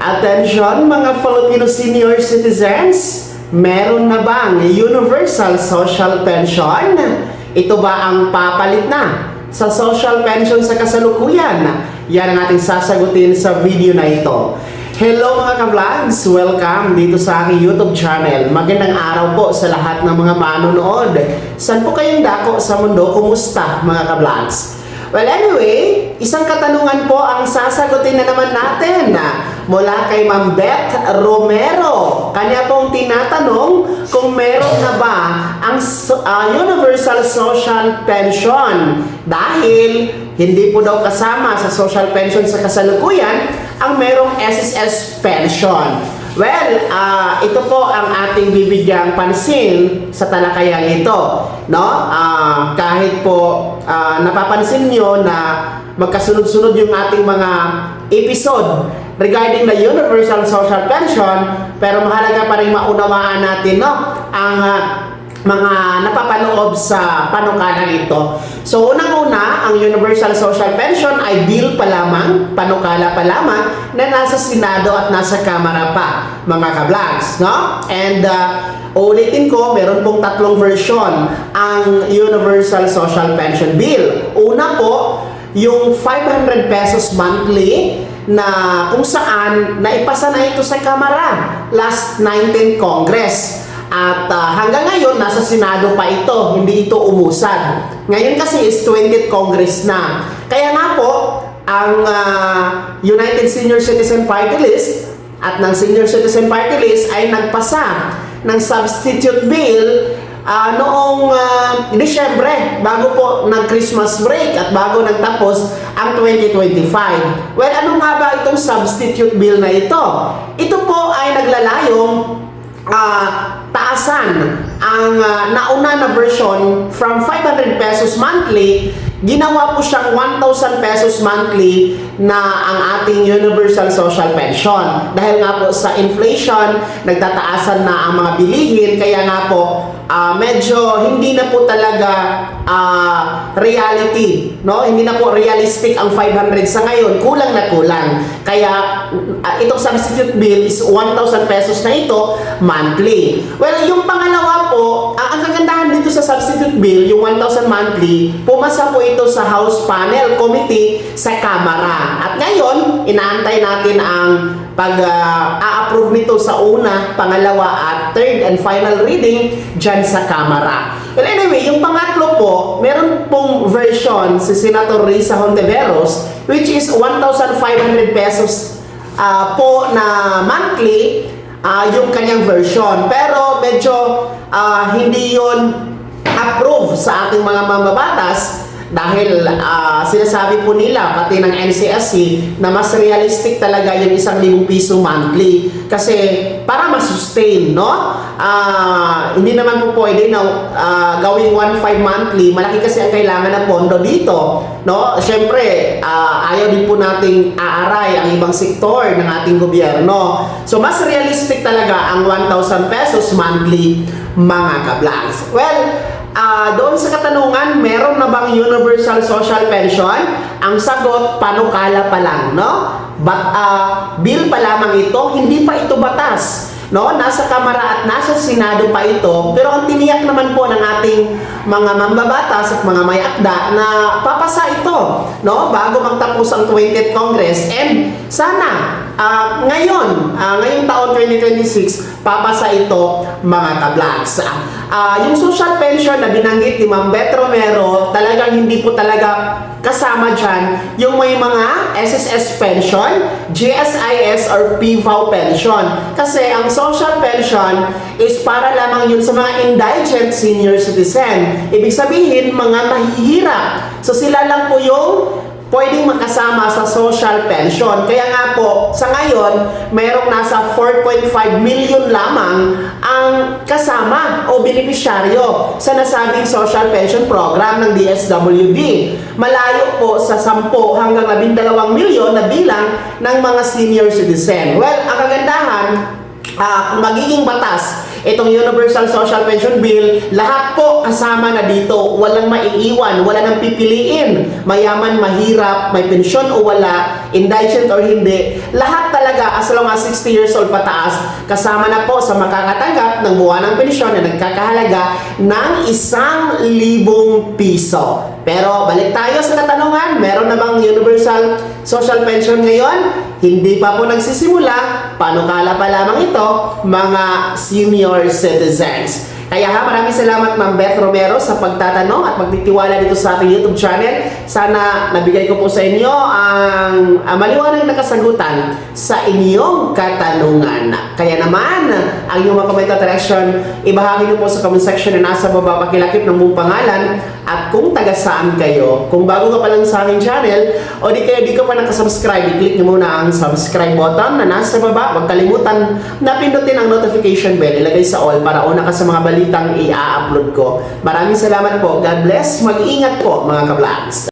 Attention mga Filipino senior citizens, meron na bang universal social pension? Ito ba ang papalit na sa social pension sa kasalukuyan? Yan ang ating sasagutin sa video na ito. Hello mga ka-vlogs! Welcome dito sa aking YouTube channel. Magandang araw po sa lahat ng mga manonood. Saan po kayong dako sa mundo? Kumusta mga ka-vlogs? Well anyway, isang katanungan po ang sasagutin na naman natin mula kay Ma'am Beth Romero. Kanya pong tinatanong kung meron na ba ang universal social pension dahil hindi po daw kasama sa social pension sa kasalukuyan ang merong SSS pension. Well, ito po ang ating bibigyang pansin sa talakayang ito, no? Kahit po napapansin nyo na magkasunod-sunod yung ating mga episode regarding the universal social pension, pero mahalaga pa rin maunawaan natin, no, ang mga napapaloob sa panukalang ito. So, unang-una, ang Universal Social Pension ay bill pa lamang, panukala pa lamang, na nasa Senado at nasa Kamara pa, mga ka-vlogs, no? And, ulitin ko, meron pong tatlong version ang Universal Social Pension Bill. Una po, yung 500 pesos monthly, na kung saan naipasa na ito sa Kamara last 19th Congress. At hanggang ngayon, nasa Senado pa ito, hindi ito umusad. Ngayon kasi is 20th Congress na. Kaya nga po, ang United Senior Citizen Party List at ng Senior Citizen Party List ay nagpasa ng substitute bill noong Disyembre, bago po ng Christmas break at bago nagtapos ang 2025. Well, ano nga ba itong substitute bill na ito? Ito po ay naglalayong taasan ang nauna na version from 500 pesos monthly, ginawa po siyang 1,000 pesos monthly na ang ating universal social pension. Dahil nga po sa inflation, nagtataasan na ang mga bilihin, kaya nga po medyo hindi na po talaga reality, no? Hindi na po realistic ang 500 sa ngayon, kulang na kulang. Kaya itong substitute bill is 1,000 pesos na ito monthly. Well, yung pangalawa po, ang kagandahan dito sa substitute bill, yung 1,000 monthly, pumasa po ito sa House Panel Committee sa Kamara. At ngayon, inaantay natin ang pag-a-approve nito sa una, pangalawa at third and final reading dyan sa Kamara. Well anyway, yung pangatlo po, meron pong version si Senator Risa Hontiveros, which is 1,500 pesos po na monthly, yung kanyang version. Pero medyo hindi yon approve sa ating mga mambabatas dahil sinasabi po nila, pati ng NCSC, na mas realistic talaga yung 1,000 piso monthly. Kasi para ma-sustain, no? Hindi naman po pwede na gawing 1,500 monthly. Malaki kasi ang kailangan ng pondo dito, no? Siyempre, ayaw din po nating aaray ang ibang sektor ng ating gobyerno. So, mas realistic talaga ang 1,000 pesos monthly, mga ka-vlogs. Well, doon sa katanungan, meron na bang universal social pension? Ang sagot, panukala pa lang, no? But bill pa lamang ito, hindi pa ito batas, no? Nasa Kamara at nasa Senado pa ito, pero ang tiniyak naman po ng ating mga mambabatas at mga may akda na papasa ito, no? Bago magtapos ang 20th Congress. And sana ngayong taon 2026, papasa ito, mga ka-vlogs. Yung social pension na binanggit ni Ma'am Beth Romero, talagang hindi po talaga kasama dyan yung may mga SSS pension, GSIS or PVAW pension. Kasi ang social pension is para lamang yun sa mga indigent senior citizen. Ibig sabihin, mga mahihirap. So sila lang po yung pwedeng makasama sa social pension. Kaya nga po, sa ngayon, mayroong nasa 4.5 million lamang ang kasama o benepisyaryo sa nasabing social pension program ng DSWD. Malayo po sa 10 hanggang 12 milyon na bilang ng mga senior citizen. Well, ang kagandahan, magiging batas itong Universal Social Pension Bill, lahat po kasama na dito. Walang maiiwan, wala nang pipiliin. Mayaman, mahirap, may pensyon o wala, indigent or hindi. Lahat talaga, as long as 60 years old pataas, kasama na po sa makakatanggap ng buwanang pensyon na nagkakahalaga ng 1,000 piso. Pero balik tayo sa katanungan, meron na bang Universal Social Pension ngayon? Hindi pa po nagsisimula. Panukala pa lamang ito, mga senior citizens. Kaya maraming salamat Ma'am Beth Romero sa pagtatanong at pagtitiwala dito sa ating YouTube channel. Sana nabigay ko po sa inyo ang maliwanag na kasagutan sa inyong katanungan. Kaya naman, ang inyong mga comment at reaction, ibahagi niyo po sa comment section na nasa baba, pakilakip ng mong pangalan at kung taga saan kayo. Kung bago ka pa lang sa aking channel o di kaya di ka pa nakasubscribe, i-click niyo muna ang subscribe button na nasa baba. Huwag kalimutan na pindutin ang notification bell, ilagay sa all para una ka sa mga balitang i-upload ko. Maraming salamat po. God bless. Mag-ingat po mga ka-vlogs.